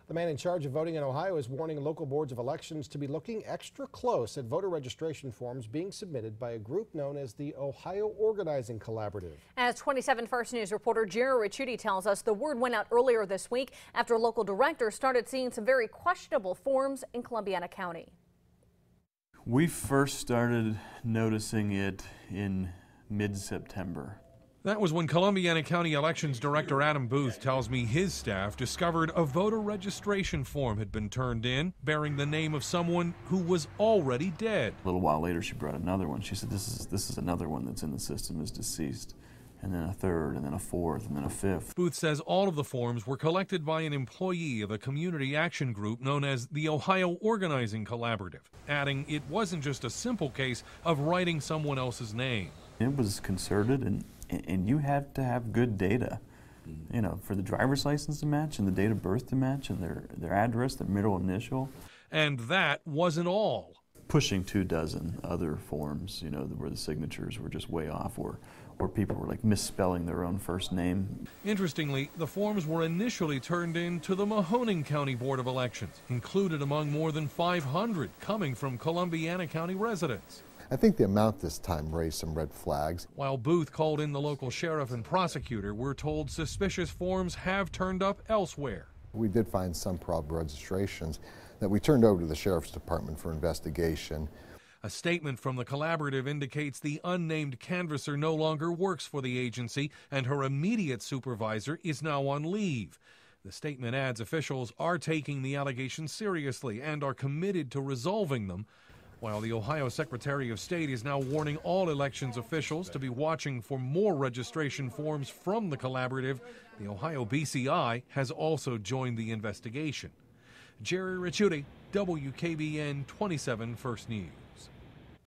The man in charge of voting in Ohio is warning local boards of elections to be looking extra close at voter registration forms being submitted by a group known as the Ohio Organizing Collaborative. As 27 First News reporter Jerry Ricciuti tells us, the word went out earlier this week after local directors started seeing some very questionable forms in Columbiana County. We first started noticing it in mid-September. That was when Columbiana County Elections Director Adam Booth tells me his staff discovered a voter registration form had been turned in bearing the name of someone who was already dead. A little while later, she brought another one. She said, this is another one that's in the system is deceased. And then a third, and then a fourth, and then a fifth. Booth says all of the forms were collected by an employee of a community action group known as the Ohio Organizing Collaborative, adding it wasn't just a simple case of writing someone else's name. It was concerted, and you have to have good data, you know, for the driver's license to match and the date of birth to match and their address, their middle initial. And that wasn't all. Pushing 24 other forms, you know, where the signatures were just way off, or people were like misspelling their own first name. Interestingly, the forms were initially turned in to the Mahoning County Board of Elections, included among more than 500 coming from Columbiana County residents. I think the amount this time raised some red flags. While Booth called in the local sheriff and prosecutor, we're told suspicious forms have turned up elsewhere. We did find some prob registrations that we turned over to the sheriff's department for investigation. A statement from the collaborative indicates the unnamed canvasser no longer works for the agency and her immediate supervisor is now on leave. The statement adds officials are taking the allegations seriously and are committed to resolving them, while the Ohio Secretary of State is now warning all elections officials to be watching for more registration forms from the collaborative. The Ohio BCI has also joined the investigation. Jerry Ricciuti, WKBN 27 First News.